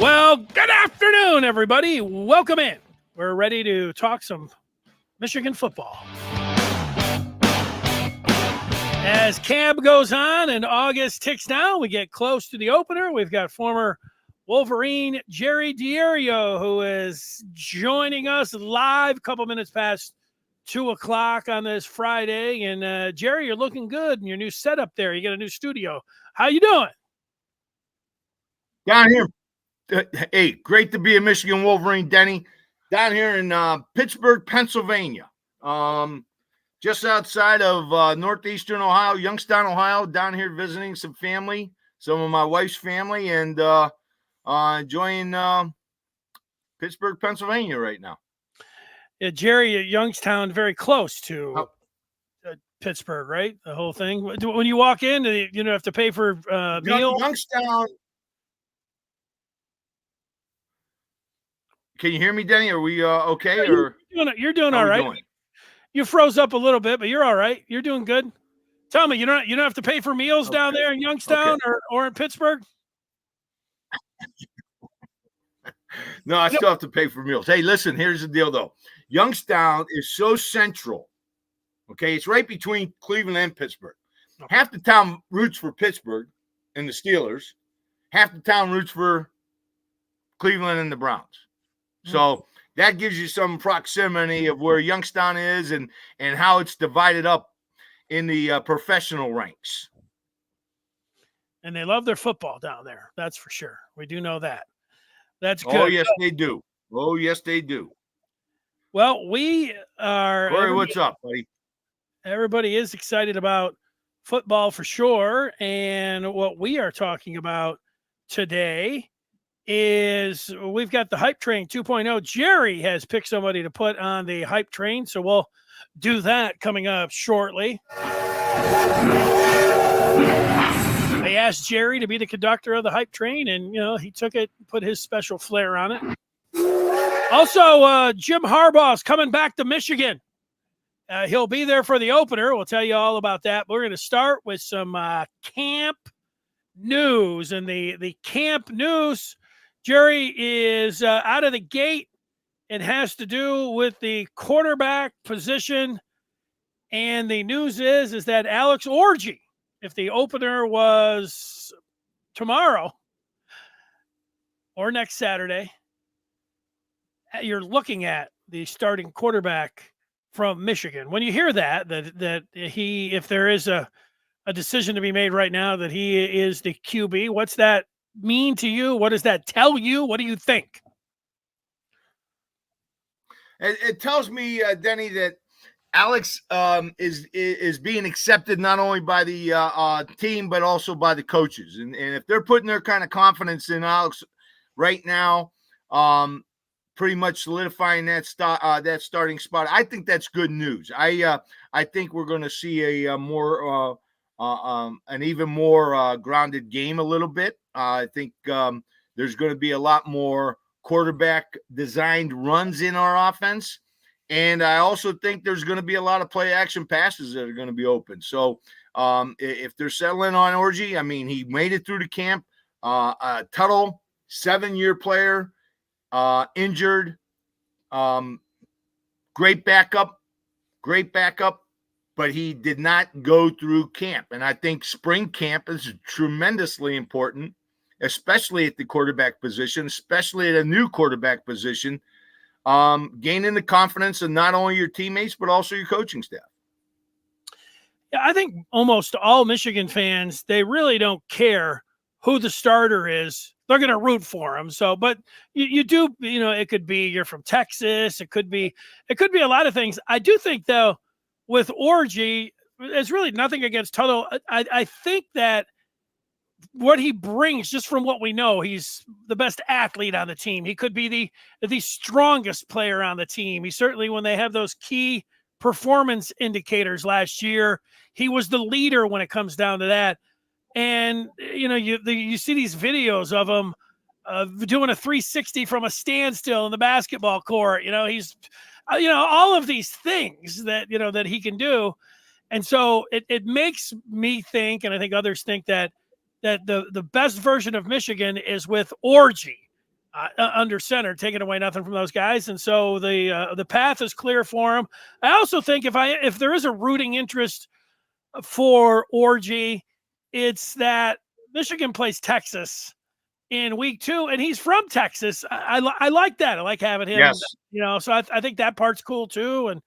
Well, good afternoon, everybody. Welcome in. We're ready to talk some Michigan football. As camp goes on and August ticks down, we get close to the opener. We've got former Wolverine Jerry Diorio, who is joining us live a couple minutes past 2 o'clock on this Friday. And Jerry, you're looking good in your new setup there. You got a new studio. How you doing? Down here. Hey, great to be a Michigan Wolverine, Denny. Down here in Pittsburgh, Pennsylvania. Just outside of northeastern Ohio, Youngstown, Ohio. Down here visiting some family, some of my wife's family, and enjoying Pittsburgh, Pennsylvania right now. Yeah, Jerry, Youngstown, very close to Pittsburgh, right? The whole thing. When you walk in, you don't have to pay for meal. Youngstown. Can you hear me, Denny? Are we okay? Yeah, you're doing all right. You froze up a little bit, but you're all right. You're doing good. Tell me, you don't have to pay for meals down there in Youngstown or in Pittsburgh? No, I still have to pay for meals. Hey, listen, here's the deal, though. Youngstown is so central. Okay, it's right between Cleveland and Pittsburgh. Half the town roots for Pittsburgh and the Steelers. Half the town roots for Cleveland and the Browns. So that gives you some proximity of where Youngstown is and how it's divided up in the professional ranks. And they love their football down there. That's for sure. We do know that. That's good. Oh, yes, they do. Oh, yes, they do. Well, we are. Corey, what's up, buddy? Everybody is excited about football for sure. And what we are talking about today is we've got the Hype Train 2.0. Jerry has picked somebody to put on the Hype Train, so we'll do that coming up shortly. They asked Jerry to be the conductor of the Hype Train, and he took it, put his special flair on it. Also, Jim Harbaugh is coming back to Michigan. He'll be there for the opener. We'll tell you all about that. We're going to start with some camp news, and the camp news, Jerry, is out of the gate. It has to do with the quarterback position. And the news is that Alex Orji, if the opener was tomorrow or next Saturday, you're looking at the starting quarterback from Michigan. When you hear that he, if there is a decision to be made right now that he is the QB, what's that mean to you? What does that tell you? What do you think? It tells me, Denny, that Alex is being accepted not only by the team but also by the coaches, and if they're putting their kind of confidence in Alex right now, pretty much solidifying that starting spot, I think that's good news. I think we're going to see a more an even more grounded game a little bit. I think there's going to be a lot more quarterback designed runs in our offense. And I also think there's going to be a lot of play action passes that are going to be open. So if they're settling on Orji, I mean, he made it through the camp. Tuttle, 7-year player, injured, great backup, but he did not go through camp. And I think spring camp is tremendously important, especially at the quarterback position, especially at a new quarterback position, gaining the confidence of not only your teammates, but also your coaching staff. Yeah, I think almost all Michigan fans, they really don't care who the starter is. They're going to root for him. So, but you do, it could be you're from Texas. It could be a lot of things. I do think, though, with Orji, it's really nothing against Tuttle. I think that what he brings, just from what we know, he's the best athlete on the team. He could be the strongest player on the team. He certainly, when they have those key performance indicators last year, he was the leader when it comes down to that. And, you see these videos of him doing a 360 from a standstill in the basketball court. He's, all of these things that, that he can do. And so it makes me think, and I think others think, that the best version of Michigan is with Orji. under center, taking away nothing from those guys. And so the path is clear for him. I also think if there is a rooting interest for Orji, it's that Michigan plays Texas in week 2, and he's from Texas. I like that. I like having him, Yes. So I think that part's cool too. And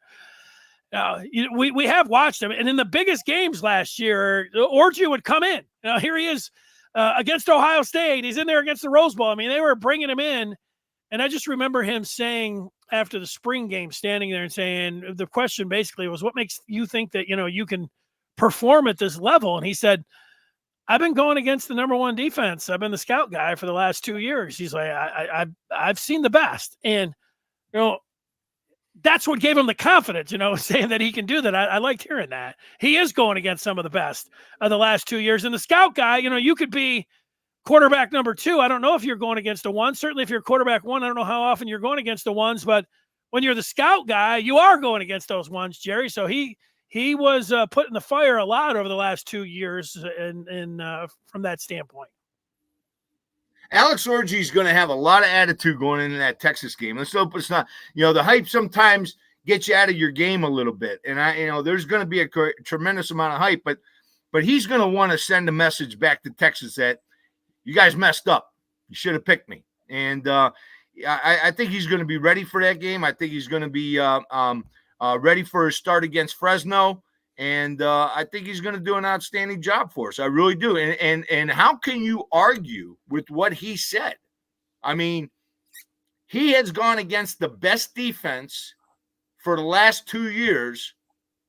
we have watched him, and in the biggest games last year, Orji would come in. Here he is against Ohio State. He's in there against the Rose Bowl. I mean, they were bringing him in, and I just remember him saying after the spring game, standing there and saying, the question basically was, what makes you think that, you can perform at this level? And he said, I've been going against the number 1 defense. I've been the scout guy for the last 2 years. He's like, I've seen the best. And, that's what gave him the confidence, saying that he can do that. I liked hearing that. He is going against some of the best of the last 2 years. And the scout guy, you could be quarterback number 2. I don't know if you're going against a 1. Certainly if you're quarterback 1, I don't know how often you're going against the 1s, but when you're the scout guy, you are going against those 1s, Jerry. So he was putting the fire a lot over the last 2 years and from that standpoint. Alex Orji is going to have a lot of attitude going into that Texas game. Let's hope it's not, the hype sometimes gets you out of your game a little bit. And there's going to be a tremendous amount of hype, but he's going to want to send a message back to Texas that you guys messed up. You should have picked me. And I think he's going to be ready for that game. I think he's going to be ready for his start against Fresno. And I think he's going to do an outstanding job for us. I really do. And how can you argue with what he said? I mean, he has gone against the best defense for the last 2 years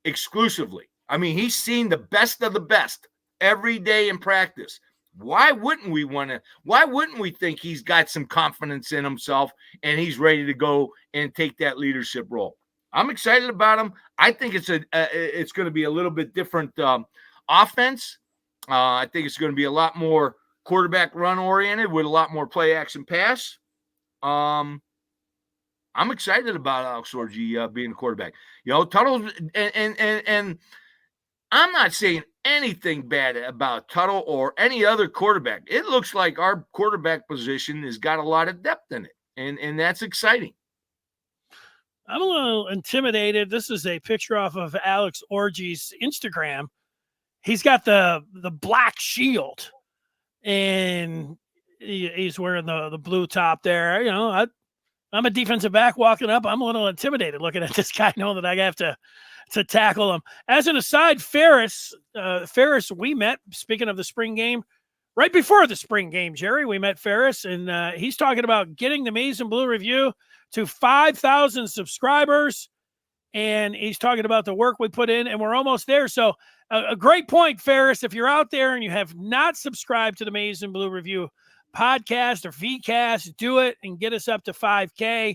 exclusively. I mean, he's seen the best of the best every day in practice. Why wouldn't we think he's got some confidence in himself and he's ready to go and take that leadership role? I'm excited about him. I think it's going to be a little bit different offense. I think it's going to be a lot more quarterback run oriented with a lot more play action pass. I'm excited about Alex Orji being a quarterback. Tuttle and I'm not saying anything bad about Tuttle or any other quarterback. It looks like our quarterback position has got a lot of depth in it, and that's exciting. I'm a little intimidated. This is a picture off of Alex Orji's Instagram. He's got the black shield, and he's wearing the blue top there. I'm a defensive back walking up. I'm a little intimidated looking at this guy, knowing that I have to tackle him. As an aside, Ferris, we met, speaking of the spring game, right before the spring game, Jerry, we met Ferris, and he's talking about getting the Maize and Blue Review to 5,000 subscribers. And he's talking about the work we put in, and we're almost there. So a great point, Ferris. If you're out there and you have not subscribed to the Maize and Blue Review podcast or VCast, do it and get us up to 5K.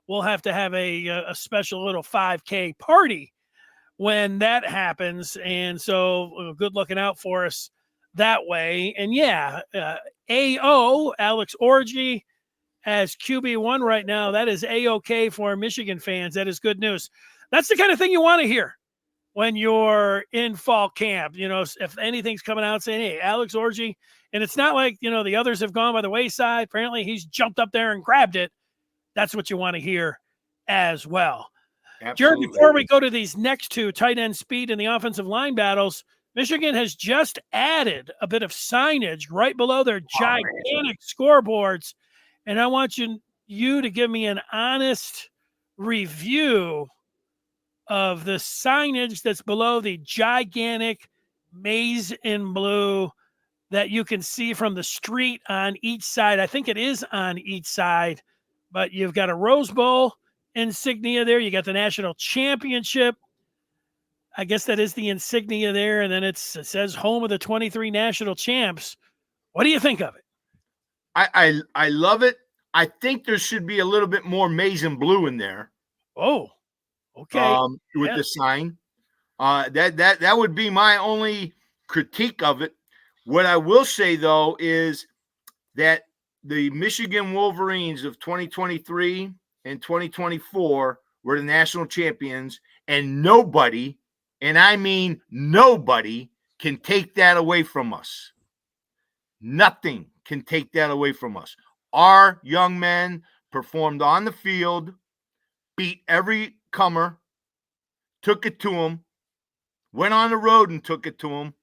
We'll have to have a special little 5K party when that happens. And so good looking out for us that way. And yeah, AO, Alex Orji, as QB1 right now. That is A-OK for Michigan fans. That is good news. That's the kind of thing you want to hear when you're in fall camp. If anything's coming out saying, hey, Alex Orji, and it's not like, the others have gone by the wayside. Apparently he's jumped up there and grabbed it. That's what you want to hear as well. Absolutely. Jared, before we go to these next two, tight end speed and the offensive line battles, Michigan has just added a bit of signage right below their gigantic scoreboards. And I want you to give me an honest review of the signage that's below the gigantic Maize and Blue that you can see from the street on each side. I think it is on each side, but you've got a Rose Bowl insignia there. You got the national championship. I guess that is the insignia there. And then it says home of the 23 national champs. What do you think of it? I love it. I think there should be a little bit more Maize and Blue in there. Oh, okay. With the sign. That would be my only critique of it. What I will say, though, is that the Michigan Wolverines of 2023 and 2024 were the national champions, and nobody, and I mean nobody, can take that away from us. Nothing can take that away from us. Our young men performed on the field, beat every comer, took it to them, went on the road and took it to them.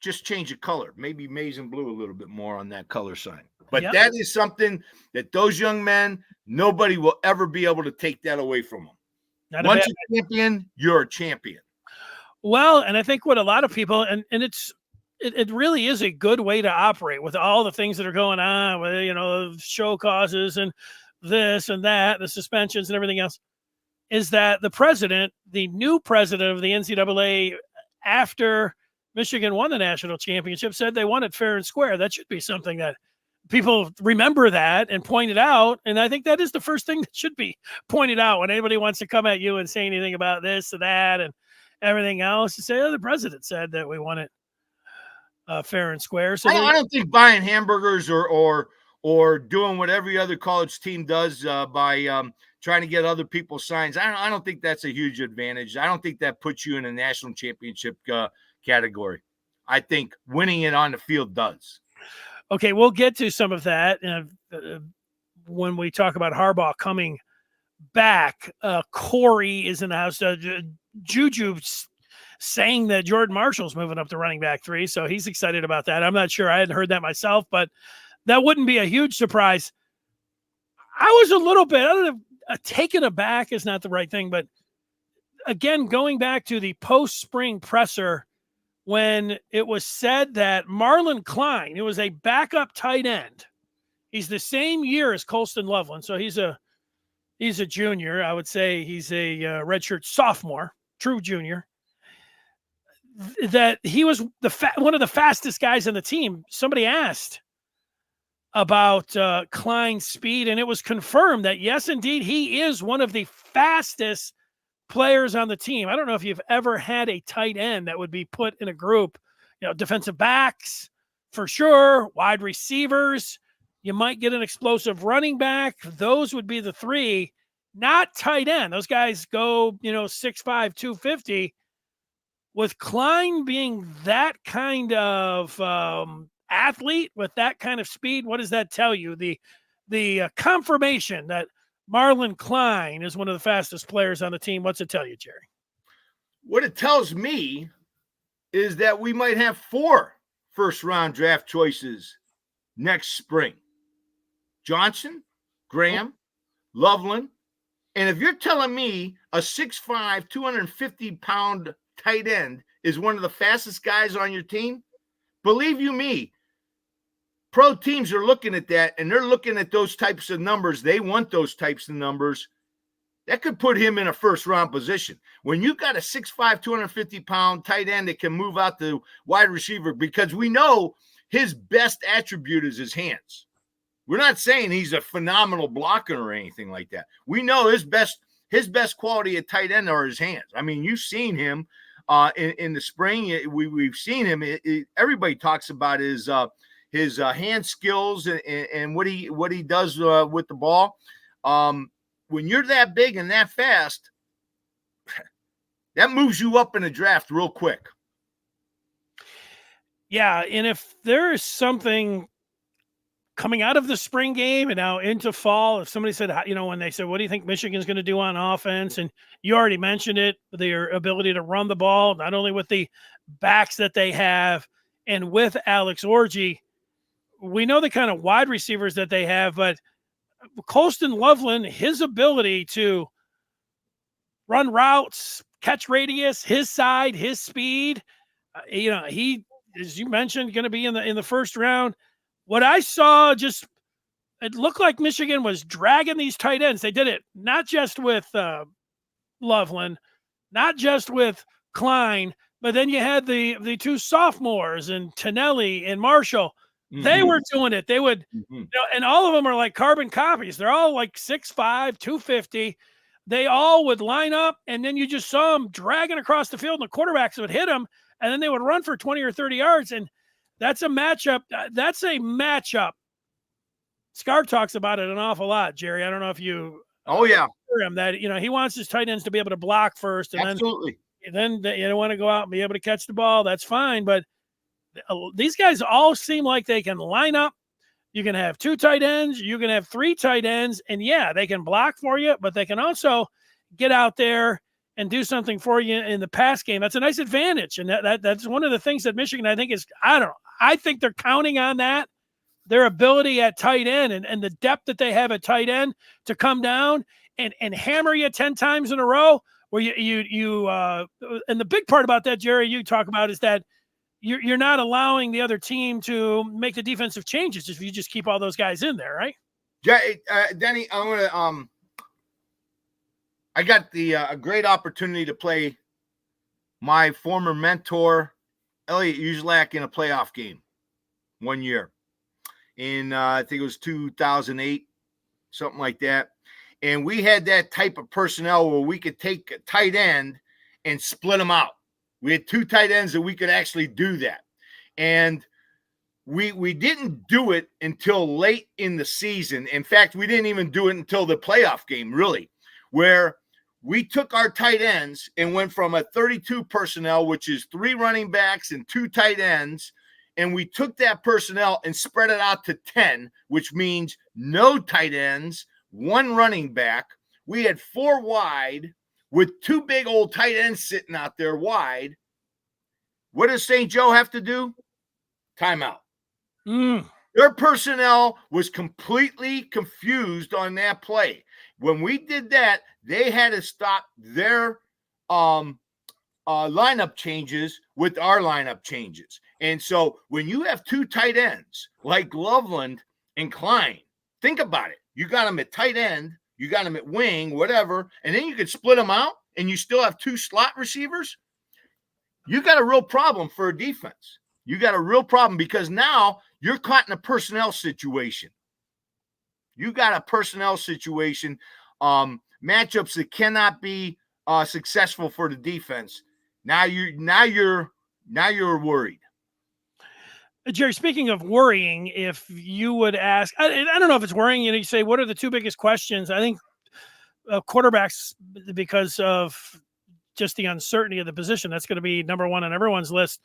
Just change the color, maybe maize and blue a little bit more on that color sign. But that is something that those young men, nobody will ever be able to take that away from them. Once you're a champion, you're a champion. Well, and I think what a lot of people, and it really is a good way to operate with all the things that are going on with, show causes and this and that, the suspensions and everything else, is that the new president of the NCAA, after Michigan won the national championship, said they won it fair and square. That should be something that people remember that and point it out. And I think that is the first thing that should be pointed out when anybody wants to come at you and say anything about this or that and everything else. To say, the president said that we won it fair and square. So I don't think buying hamburgers or doing what every other college team does by trying to get other people's signs, I don't think that's a huge advantage. I don't think that puts you in a national championship category. I think winning it on the field does. Okay, we'll get to some of that when we talk about Harbaugh coming back. Corey is in the house. Juju saying that Jordan Marshall's moving up to running back 3, so he's excited about that. I'm not sure. I hadn't heard that myself, but that wouldn't be a huge surprise. I was a little bit, I don't know, taken aback is not the right thing, but again, going back to the post-spring presser, when it was said that Marlin Klein, who was a backup tight end, he's the same year as Colston Loveland, so he's a junior. I would say he's a redshirt sophomore, true junior, that he was one of the fastest guys on the team. Somebody asked about Klein's speed, and it was confirmed that, yes, indeed, he is one of the fastest players on the team. I don't know if you've ever had a tight end that would be put in a group, defensive backs for sure, wide receivers. You might get an explosive running back. Those would be the 3, not tight end. Those guys go, 6'5", 250. With Klein being that kind of athlete with that kind of speed, what does that tell you? The confirmation that Marlin Klein is one of the fastest players on the team. What's it tell you, Jerry? What it tells me is that we might have 4 first-round draft choices next spring. Johnson, Graham, Loveland. And if you're telling me a 6'5", 250-pound tight end is one of the fastest guys on your team, believe you me, pro teams are looking at that, and they're looking at those types of numbers. They want those types of numbers. That could put him in a first-round position. When you got a 6'5", 250-pound tight end that can move out the wide receiver, because we know his best attribute is his hands. We're not saying he's a phenomenal blocker or anything like that. We know his best quality at tight end are his hands. I mean, you've seen him in the spring. We've seen him. Everybody talks about his hand skills and what he does with the ball. When you're that big and that fast, that moves you up in a draft real quick. Yeah, and if there is something coming out of the spring game and now into fall, if somebody said, when they said, what do you think Michigan's going to do on offense? And you already mentioned it, their ability to run the ball, not only with the backs that they have and with Alex Orji. We know the kind of wide receivers that they have, but Colston Loveland, his ability to run routes, catch radius, his side, his speed, he, as you mentioned, going to be in the first round. What I saw, it looked like Michigan was dragging these tight ends. They did it not just with Loveland, not just with Klein, but then you had the 2 sophomores and Tonelli and Marshall. Mm-hmm. They were doing it. They would, and all of them are like carbon copies. They're all like 6'5", 250. They all would line up, and then you just saw them dragging across the field, and the quarterbacks would hit them, and then they would run for 20 or 30 yards, and that's a matchup. That's a matchup. Scar talks about it an awful lot, Jerry. I don't know if you hear him, that he wants his tight ends to be able to block first, and absolutely. Then you don't want to go out and be able to catch the ball. That's fine, but these guys all seem like they can line up. You can have 2 tight ends. You can have 3 tight ends. And, yeah, they can block for you, but they can also get out there and do something for you in the pass game. That's a nice advantage. And that's one of the things that Michigan, I think, is – I don't know. I think they're counting on that, their ability at tight end and the depth that they have at tight end to come down and hammer you 10 times in a row. Where and the big part about that, Jerry, you talk about is that you're not allowing the other team to make the defensive changes if you just keep all those guys in there, right? Yeah, Denny, I'm gonna I got the a great opportunity to play my former mentor Elliot Uselak in a playoff game one year in I think it was 2008, something like that. And we had that type of personnel where we could take a tight end and split them out. We had 2 tight ends that we could actually do that. And we didn't do it until late in the season. In fact, we didn't even do it until the playoff game, really, where we took our tight ends and went from a 32 personnel, which is 3 running backs and 2 tight ends, and we took that personnel and spread it out to 10, which means no tight ends, 1 running back. We had 4 wide with 2 big old tight ends sitting out there wide. What does St. Joe have to do? Timeout. Their personnel was completely confused on that play. When we did that, they had to stop their lineup changes with our lineup changes. And so when you have 2 tight ends like Loveland and Klein, think about it. You got them at tight end, you got them at wing, whatever, and then you could split them out and you still have 2 slot receivers. You got a real problem for a defense. You got a real problem because now you're caught in a personnel situation. You got a personnel situation, matchups that cannot be successful for the defense. Now you're worried. Jerry, speaking of worrying, if you would ask, I don't know if it's worrying, you say, what are the 2 biggest questions? I think quarterbacks, because of just the uncertainty of the position, that's going to be number 1 on everyone's list.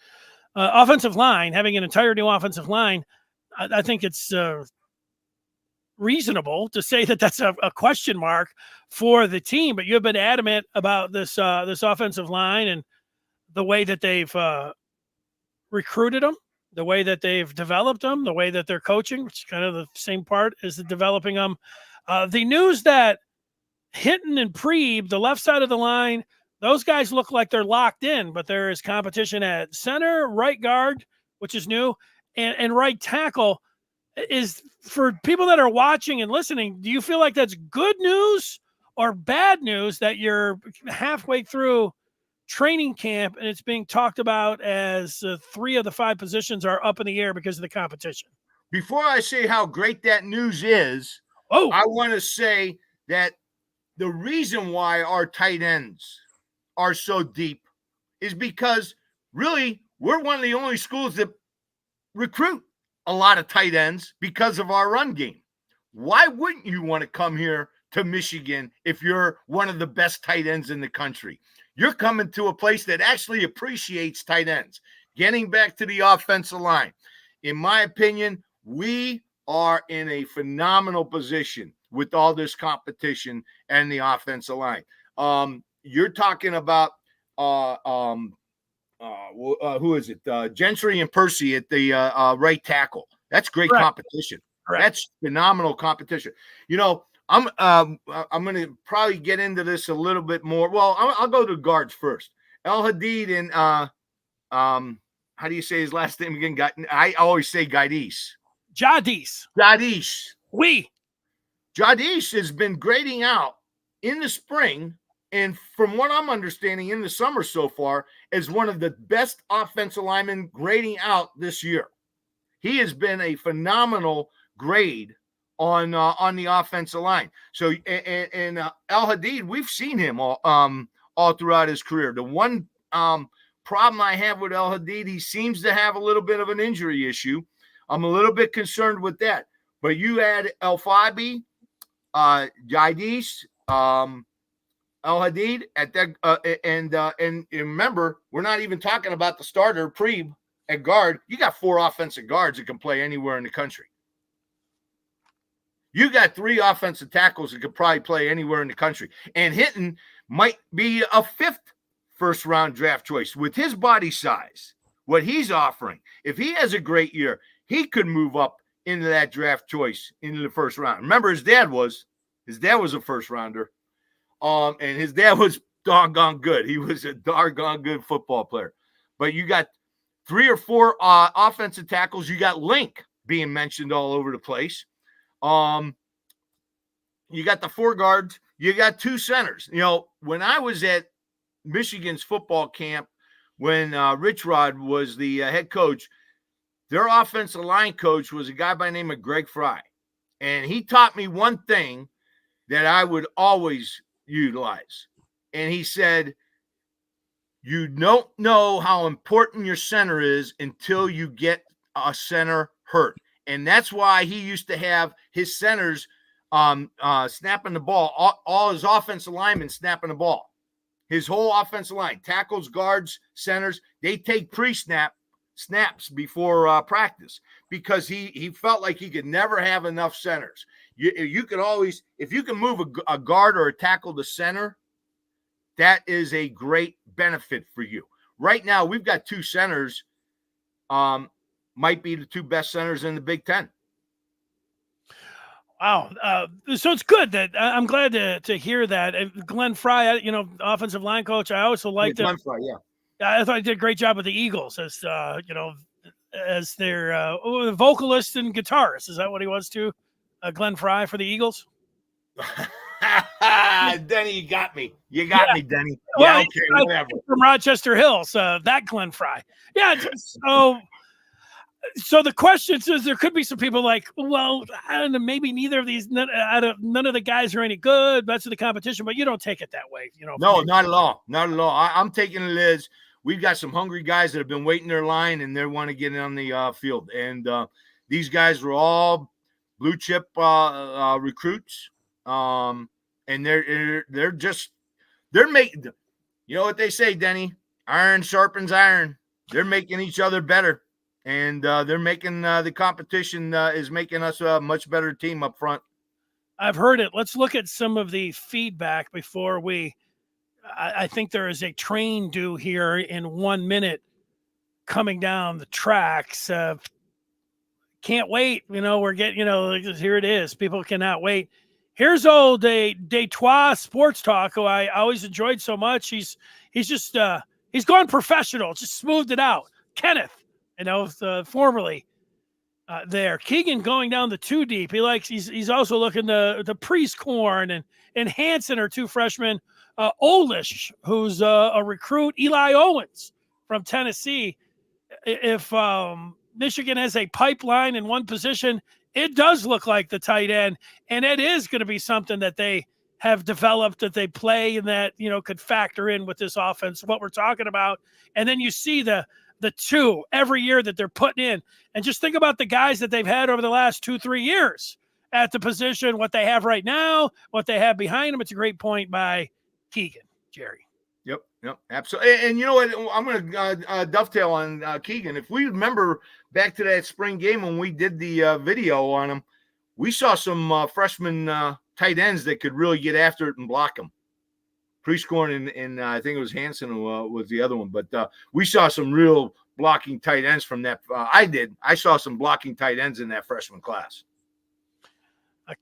Offensive line, having an entire new offensive line, I think it's reasonable to say that that's a question mark for the team. But you have been adamant about this offensive line and the way that they've recruited them, the way that they've developed them, the way that they're coaching, which is kind of the same part as the developing them. The news that Hinton and Preeb, the left side of the line, those guys look like they're locked in, but there is competition at center, right guard, which is new, and right tackle. Is for people that are watching and listening, do you feel like that's good news or bad news that you're halfway through training camp and it's being talked about as 3 of the 5 positions are up in the air because of the competition? Before I say how great that news is, I want to say that the reason why our tight ends are so deep is because really we're one of the only schools that recruit a lot of tight ends because of our run game. Why wouldn't you want to come here to Michigan if you're one of the best tight ends in the country? You're coming to a place that actually appreciates tight ends. Getting back to the offensive line, in my opinion, we are in a phenomenal position with all this competition and the offensive line. You're talking about who is it? Gentry and Percy at the right tackle. That's great competition. Correct. That's phenomenal competition. You know, I'm going to probably get into this a little bit more. Well, I'll go to guards first. El Hadid and how do you say his last name again? I always say Gaidis. Jadis. Jadis has been grading out in the spring, and from what I'm understanding in the summer so far, is one of the best offensive linemen grading out this year. He has been a phenomenal grade on the offensive line. So, and El Hadid, we've seen him all throughout his career. The one problem I have with El Hadid, he seems to have a little bit of an injury issue. I'm a little bit concerned with that. But you add El Fabi, Jadis, El Hadid at that, and remember, we're not even talking about the starter Preeb at guard. You got 4 offensive guards that can play anywhere in the country. You got 3 offensive tackles that could probably play anywhere in the country. And Hinton might be a 5th first-round draft choice with his body size, what he's offering. If he has a great year, he could move up into that draft choice into the first round. Remember, his dad was a first-rounder, and his dad was doggone good. He was a doggone good football player. But you got 3 or 4 offensive tackles. You got Link being mentioned all over the place. You got the 4 guards. You got 2 centers. You know, when I was at Michigan's football camp, when Rich Rod was the head coach, their offensive line coach was a guy by the name of Greg Fry. And he taught me one thing that I would always utilize. And he said, you don't know how important your center is until you get a center hurt. And that's why he used to have his centers snapping the ball, all his offensive linemen snapping the ball. His whole offensive line, tackles, guards, centers, they take pre-snap snaps before practice because he felt like he could never have enough centers. You could always, if you can move a guard or a tackle to center, that is a great benefit for you. Right now, we've got 2 centers, might be the 2 best centers in the Big Ten. Wow. So it's good that I'm glad to hear that. And Glenn Fry, offensive line coach, I also liked him. Glenn Fry, yeah. I thought he did a great job with the Eagles as, as their vocalist and guitarist. Is that what he was too? Glenn Fry for the Eagles? Denny, you got me. You got me, Denny. Well, yeah, okay, whatever. From Rochester Hills, that Glenn Fry. Yeah, so the question is, there could be some people like, well, I don't know, maybe neither of these, none of the guys are any good. That's the competition, but you don't take it that way, No, not at all. Not at all. I'm taking it as we've got some hungry guys that have been waiting their line and they want to get on the field. And these guys were all blue chip recruits. And they're making, you know what they say, Denny, iron sharpens iron. They're making each other better. And they're making the competition is making us a much better team up front. I've heard it. Let's look at some of the feedback before I think there is a train due here in 1 minute coming down the tracks. Can't wait. We're getting, here it is. People cannot wait. Here's old Detroit Sports Talk, who I always enjoyed so much. He's just he's gone professional, just smoothed it out. Kenneth. Formerly there. Keegan going down the 2 deep. He's also looking to Priestcorn and Hansen are 2 freshmen. Olish, who's a recruit. Eli Owens from Tennessee. If Michigan has a pipeline in one position, it does look like the tight end, and it is going to be something that they have developed, that they play, and that could factor in with this offense, what we're talking about. And then you see the 2 every year that they're putting in. And just think about the guys that they've had over the last 2-3 years at the position, what they have right now, what they have behind them. It's a great point by Keegan, Jerry. Yep, absolutely. And you know what? I'm going to dovetail on Keegan. If we remember back to that spring game when we did the video on him, we saw some freshman tight ends that could really get after it and block him. Priestcorn and I think it was Hansen who was the other one. But we saw some real blocking tight ends from that. I saw some blocking tight ends in that freshman class.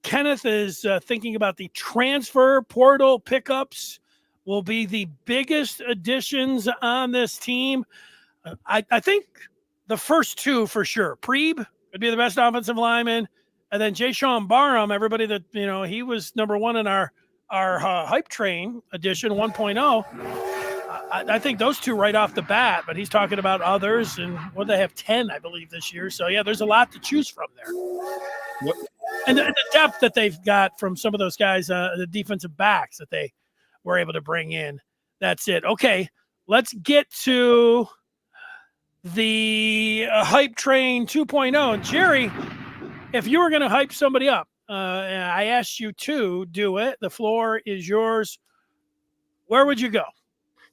Kenneth is thinking about the transfer portal pickups will be the biggest additions on this team. I think the first 2 for sure. Preeb would be the best offensive lineman. And then Jay-Sean Barham, everybody that, he was number 1 in our hype train edition 1.0. I think those 2 right off the bat, but he's talking about others, and they have 10, I believe, this year. So yeah, there's a lot to choose from there. Yep. And the depth that they've got from some of those guys, the defensive backs that they were able to bring in. That's it. Okay, let's get to the hype train 2.0. And Jerry, if you were going to hype somebody up, I asked you to do it. The floor is yours. Where would you go?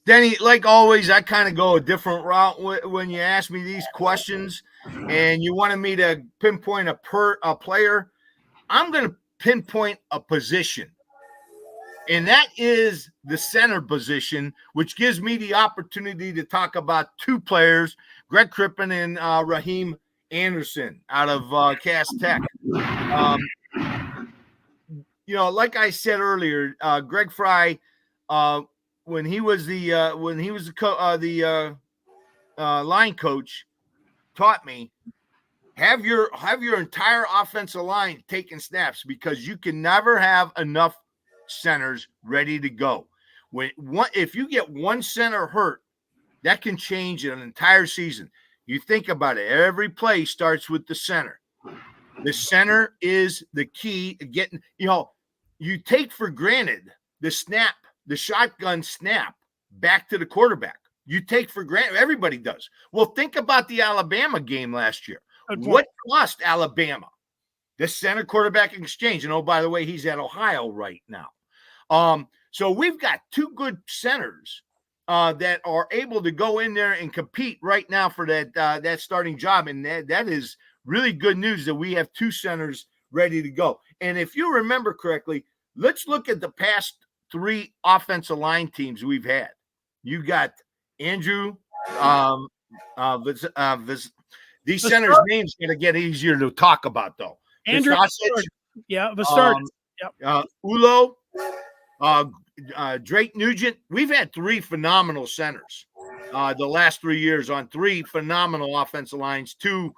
Denny, like always, I kind of go a different route when you ask me these questions and you wanted me to pinpoint a player. I'm going to pinpoint a position. And that is the center position, which gives me the opportunity to talk about two players, Greg Crippen and Raheem Anderson out of Cass Tech. Like I said earlier, Greg Fry, when he was the line coach, taught me have your entire offensive line taking snaps, because you can never have enough centers ready to go. If you get one center hurt, that can change an entire season. You think about it. Every play starts with the center. The center is the key to getting, you take for granted the shotgun snap back to the quarterback. You take for granted, everybody does. Well, think about the Alabama game last year. What cost Alabama? The center quarterback exchange. And, oh, by the way, he's at Ohio right now. So we've got two good centers that are able to go in there and compete right now for that starting job. And that is really good news that we have two centers ready to go. And if you remember correctly, let's look at the past three offensive line teams we've had. You got Andrew. These centers' names going to get easier to talk about, though. Andrew. Yeah, Vistard. Ulo. Drake Nugent. We've had three phenomenal centers the last 3 years on three phenomenal offensive lines, two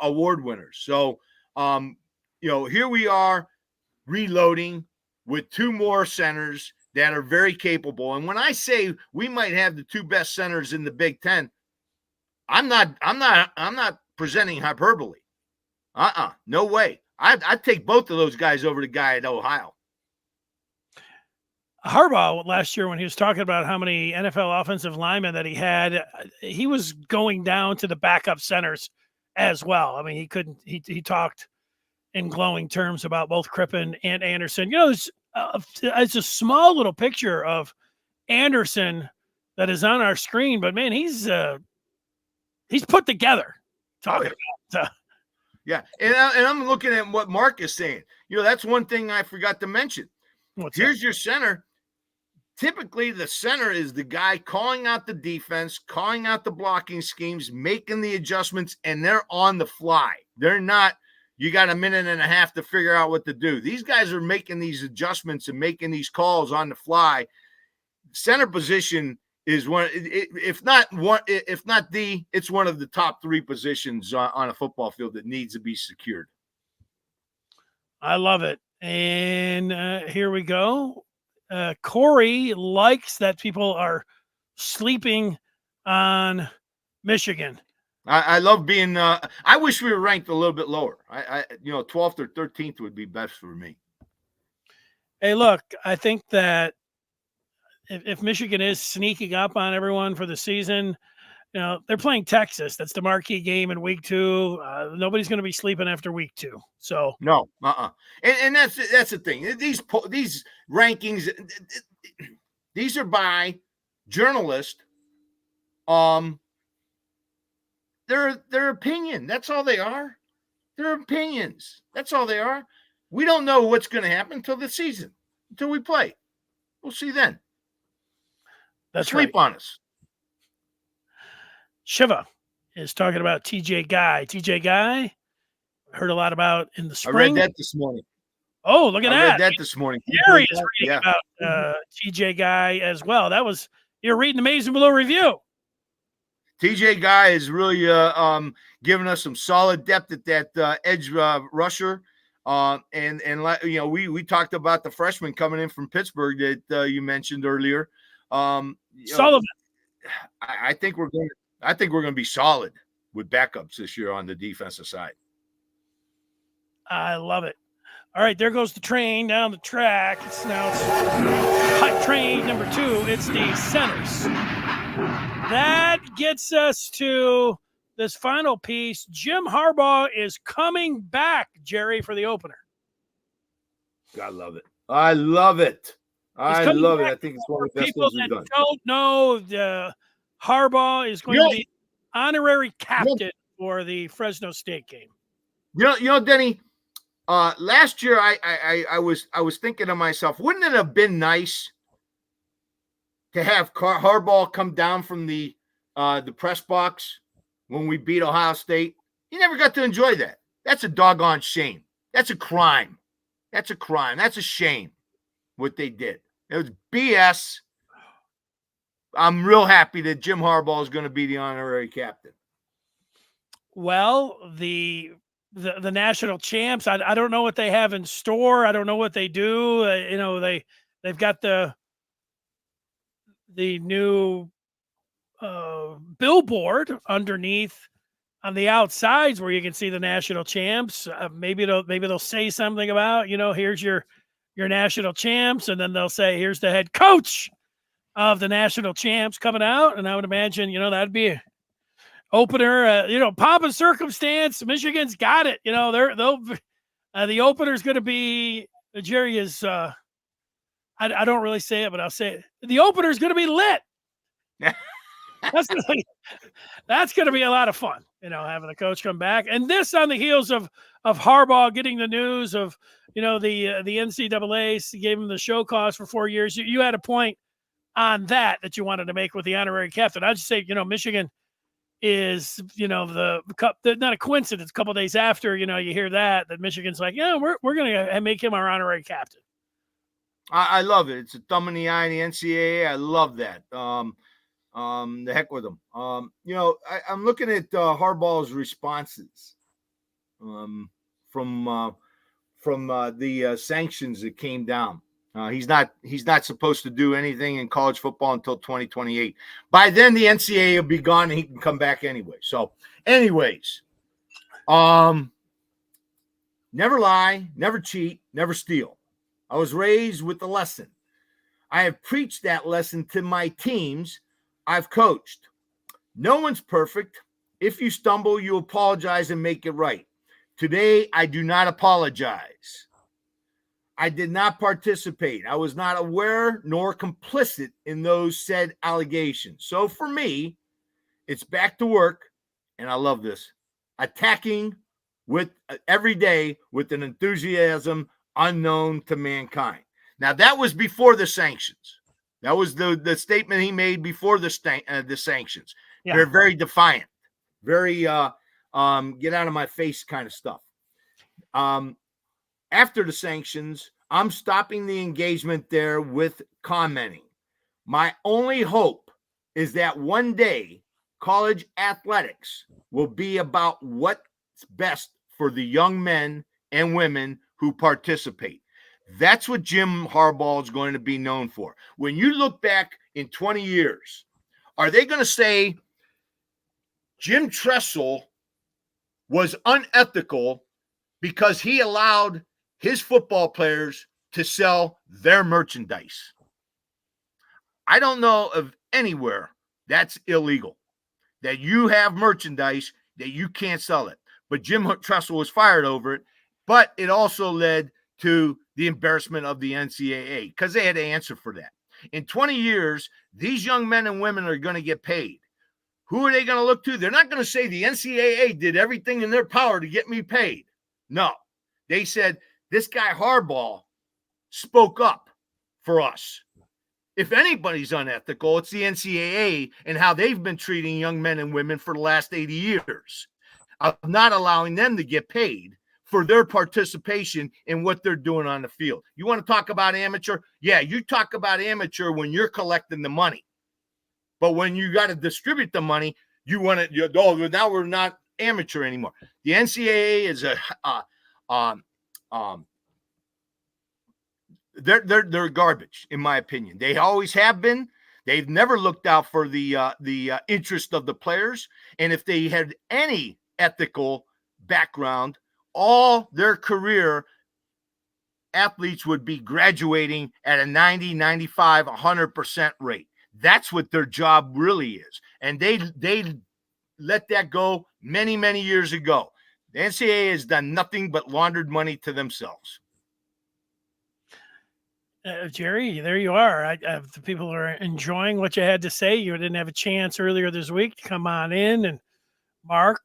award winners. So, here we are reloading with two more centers that are very capable. And when I say we might have the two best centers in the Big Ten, I'm not presenting hyperbole. No way. I'd take both of those guys over the guy at Ohio. Harbaugh last year, when he was talking about how many NFL offensive linemen that he was going down to the backup centers as well. I mean, he talked in glowing terms about both Crippen and Anderson. It's a small little picture of Anderson that is on our screen, but man, he's put together. Talking about. Yeah, and I'm looking at what Mark is saying. That's one thing I forgot to mention. Here's your center. Typically, the center is the guy calling out the defense, calling out the blocking schemes, making the adjustments, and they're on the fly. They're not, you got a minute and a half to figure out what to do. These guys are making these adjustments and making these calls on the fly. Center position is one, it's one of the top three positions on a football field that needs to be secured. I love it. And here we go. Corey likes that people are sleeping on Michigan. I love being. I wish we were ranked a little bit lower. 12th or 13th would be best for me. Hey, look, I think that if Michigan is sneaking up on everyone for the season, they're playing Texas. That's the marquee game in week 2. Nobody's going to be sleeping after week 2. So no, and that's the thing. These rankings, these are by journalists. Their opinion. That's all they are. Their opinions. That's all they are. We don't know what's going to happen until the season, until we play. We'll see then. That's Sleep right. on us. Shiva is talking about TJ Guy. TJ Guy, heard a lot about in the spring. I read that this morning. Oh, look at that. I read that this morning. Gary is reading about TJ Guy as well. You're reading Amazing Blue Review. TJ Guy is really giving us some solid depth at that edge rusher. We talked about the freshman coming in from Pittsburgh that you mentioned earlier. Sullivan. I think we're going to be solid with backups this year on the defensive side. I love it. All right, there goes the train down the track. It's hot train number 2. It's the centers. That gets us to this final piece. Jim Harbaugh is coming back, Jerry, for the opener. I love it. I love it. I love it. I think it's one of the best people things we've done. Don't know Harbaugh is going to be honorary captain for the Fresno State game. Denny, Last year, I was thinking to myself, wouldn't it have been nice to have Harbaugh come down from the press box when we beat Ohio State? He never got to enjoy that. That's a doggone shame. That's a crime. That's a crime. That's a shame what they did. It was BS. I'm real happy that Jim Harbaugh is going to be the honorary captain. Well, the national champs, I don't know what they have in store. I don't know what they do. They've got the new billboard underneath on the outsides where you can see the national champs. Maybe they'll say something about, here's your national champs, and then they'll say, here's the head coach of the national champs coming out. And I would imagine, that'd be a opener, pomp and circumstance. Michigan's got it. The opener is going to be, Jerry is, I don't really say it, but I'll say it. The opener is going to be lit. That's going to be a lot of fun, having the coach come back. And this on the heels of Harbaugh getting the news of, the NCAA gave him the show cause for 4 years. You had a point on that you wanted to make with the honorary captain. I'd just say, Michigan is, the cup, not a coincidence. A couple of days after, you hear that Michigan's like, we're going to make him our honorary captain. I love it. It's a thumb in the eye in the NCAA. I love that. The heck with them. I'm looking at Harbaugh's responses from the sanctions that came down. He's not supposed to do anything in college football until 2028. By then, the NCAA will be gone and he can come back anyway. So, anyways, never lie, never cheat, never steal. I was raised with the lesson. I have preached that lesson to my teams I've coached. No one's perfect. If you stumble, you apologize and make it right. Today, I do not apologize. I did not participate. I was not aware nor complicit in those said allegations. So for me, it's back to work, and I love this, attacking with every day with an enthusiasm unknown to mankind. Now, that was before the sanctions. That was the statement he made before the sanctions. Yeah. They're very defiant, very get out of my face kind of stuff. After the sanctions, I'm stopping the engagement there with commenting. My only hope is that one day college athletics will be about what's best for the young men and women who participate. That's what Jim Harbaugh is going to be known for. When you look back in 20 years, are they going to say Jim Tressel was unethical because he allowed his football players to sell their merchandise? I don't know of anywhere that's illegal, that you have merchandise that you can't sell it. But Jim Tressel was fired over it, but it also led to the embarrassment of the NCAA because they had to answer for that. In 20 years, these young men and women are going to get paid. Who are they going to look to? They're not going to say the NCAA did everything in their power to get me paid. No, they said this guy Harbaugh spoke up for us. If anybody's unethical, it's the NCAA and how they've been treating young men and women for the last 80 years of not allowing them to get paid for their participation in what they're doing on the field. You want to talk about amateur? Yeah, you talk about amateur when you're collecting the money. But when you got to distribute the money, you want to, now we're not amateur anymore. The NCAA is they're garbage, in my opinion. They always have been. They've never looked out for the interest of the players. And if they had any ethical background, all their career athletes would be graduating at a 90, 95, 100% rate. That's what their job really is. And they let that go many, many years ago. The NCAA has done nothing but laundered money to themselves. Jerry, there you are. The people are enjoying what you had to say. You didn't have a chance earlier this week to come on in. And Mark,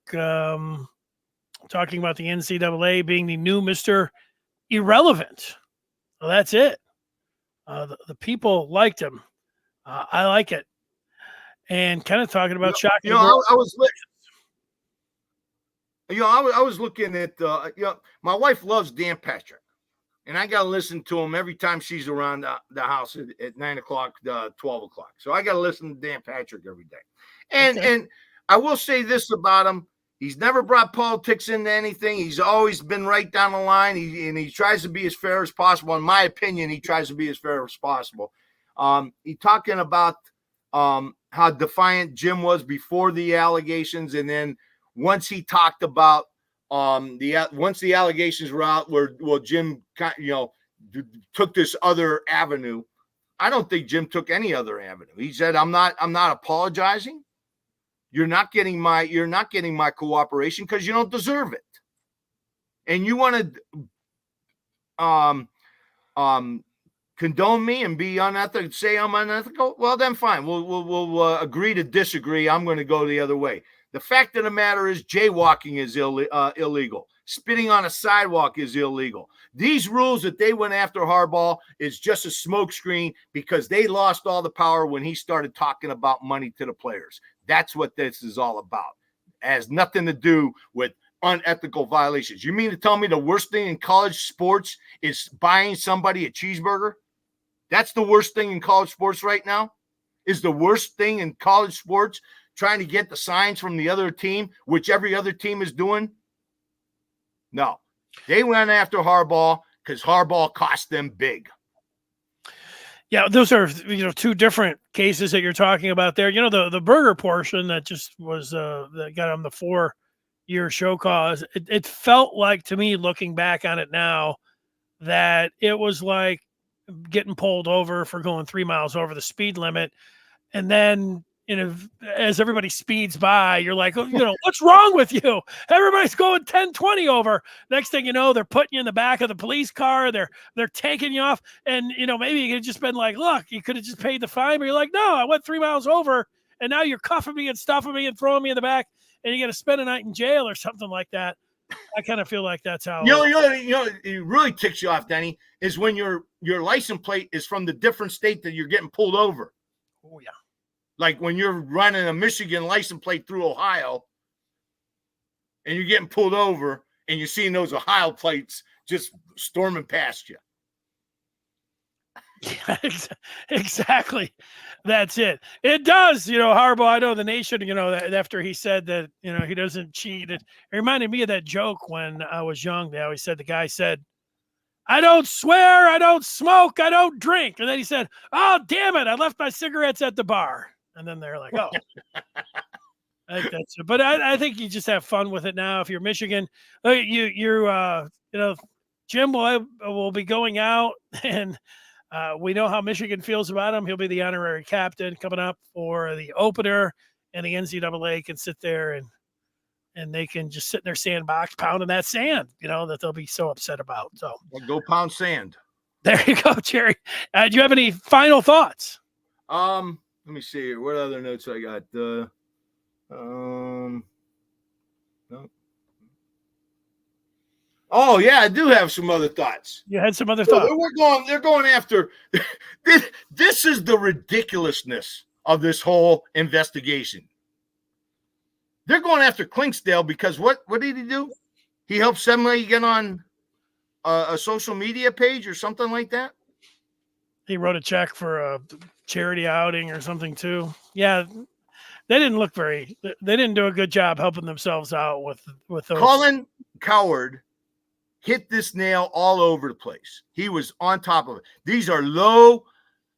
talking about the NCAA being the new Mr. Irrelevant. Well, that's it. The people liked him. I like it. And kind of talking about shocking. I was looking at my wife loves Dan Patrick, and I got to listen to him every time she's around the house at 9 o'clock, 12 o'clock. So I got to listen to Dan Patrick every day. And I will say this about him. He's never brought politics into anything. He's always been right down the line. He tries to be as fair as possible. In my opinion, he tries to be as fair as possible. He talking about how defiant Jim was before the allegations, and then once he talked about once the allegations were out, where Jim took this other avenue. I don't think Jim took any other avenue. He said, "I'm not apologizing. You're not getting my cooperation because you don't deserve it, and you want to condone me and be unethical, say I'm unethical. Well, then fine. We'll agree to disagree. I'm going to go the other way. The fact of the matter is, jaywalking is illegal. Spitting on a sidewalk is illegal. These rules that they went after Harbaugh is just a smokescreen because they lost all the power when he started talking about money to the players. That's what this is all about. It has nothing to do with unethical violations. You mean to tell me the worst thing in college sports is buying somebody a cheeseburger? That's the worst thing in college sports right now? Is the worst thing in college sports trying to get the signs from the other team, which every other team is doing? No. They went after Harbaugh because Harbaugh cost them big. Yeah, those are two different cases that you're talking about there. The burger portion that just was that got on the 4-year show cause. It felt like to me, looking back on it now, that it was like getting pulled over for going 3 miles over the speed limit, and then as everybody speeds by, you're like, what's wrong with you? Everybody's going 10, 20 over. Next thing you know, they're putting you in the back of the police car. They're taking you off. And, maybe you could have just been like, look, you could have just paid the fine. But you're like, no, I went 3 miles over. And now you're cuffing me and stuffing me and throwing me in the back. And you got to spend a night in jail or something like that. I kind of feel like that's how. It really ticks you off, Denny, is when your license plate is from the different state that you're getting pulled over. Oh, yeah. Like when you're running a Michigan license plate through Ohio and you're getting pulled over and you're seeing those Ohio plates just storming past you. Yeah, exactly. That's it. It does, Harbaugh, I know the nation, after he said that, he doesn't cheat. It reminded me of that joke when I was young. They always said, the guy said, I don't swear, I don't smoke, I don't drink. And then he said, oh, damn it, I left my cigarettes at the bar. And then they're like, oh. I think that's it. But I think you just have fun with it now. If you're Michigan, Jim will be going out, and we know how Michigan feels about him. He'll be the honorary captain coming up for the opener, and the NCAA can sit there and they can just sit in their sandbox pounding that sand, that they'll be so upset about. So go pound sand. There you go, Jerry. Do you have any final thoughts? Let me see here. What other notes I got? No. Oh yeah, I do have some other thoughts. You had some other thoughts. They're going after. This is the ridiculousness of this whole investigation. They're going after Clinksdale because what did he do? He helped somebody get on a social media page or something like that. He wrote a check for a charity outing or something too. Yeah, they didn't do a good job helping themselves out with those. Colin Cowherd hit this nail all over the place. He was on top of it. These are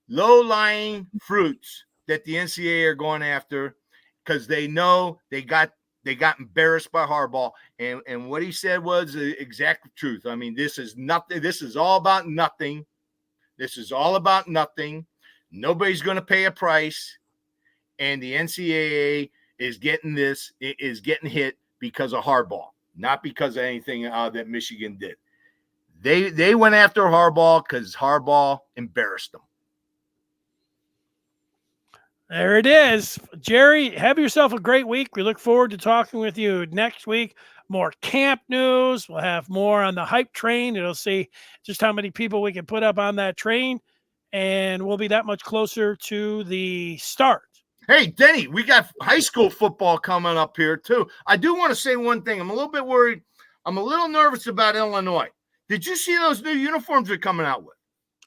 low-lying fruits that the NCAA are going after because they know they got embarrassed by Harbaugh, and what he said was the exact truth. I mean, this is nothing. This is all about nothing. This is all about nothing. Nobody's going to pay a price, and the NCAA is getting hit because of Harbaugh, not because of anything that Michigan did. They went after Harbaugh because Harbaugh embarrassed them. There it is. Jerry, have yourself a great week. We look forward to talking with you next week. more camp news. We'll have more on the hype train. It'll see just how many people we can put up on that train, and we'll be that much closer to the start. Hey, Denny, we got high school football coming up here, too. I do want to say one thing. I'm a little bit worried. I'm a little nervous about Illinois. Did you see those new uniforms they're coming out with?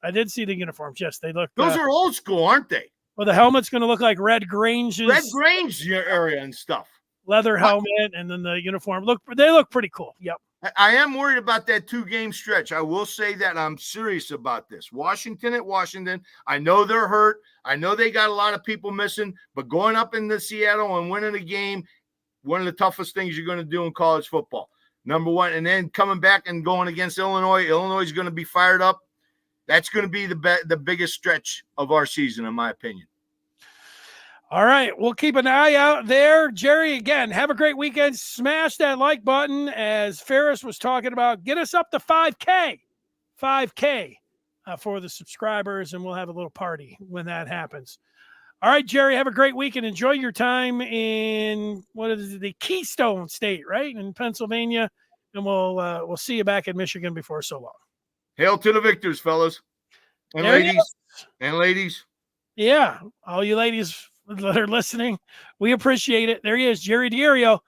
I did see the uniforms. Yes, they look. Those are old school, aren't they? Well, the helmet's going to look like Red Grange's. Red Grange area and stuff. Leather helmet, and then the uniform. They look pretty cool. Yep. I am worried about that 2-game stretch. I will say that I'm serious about this. Washington at Washington. I know they're hurt. I know they got a lot of people missing, but going up into Seattle and winning a game, one of the toughest things you're going to do in college football. Number one, and then coming back and going against Illinois. Illinois is going to be fired up. That's going to be the biggest stretch of our season, in my opinion. All right, we'll keep an eye out there. Jerry, again, have a great weekend. Smash that like button, as Ferris was talking about. Get us up to 5K for the subscribers, and we'll have a little party when that happens. All right, Jerry, have a great week and enjoy your time in the Keystone State, right, in Pennsylvania, and we'll see you back in Michigan before so long. Hail to the victors, fellas and ladies. Yeah, all you ladies that are listening, we appreciate it. There he is, Jerry Diorio.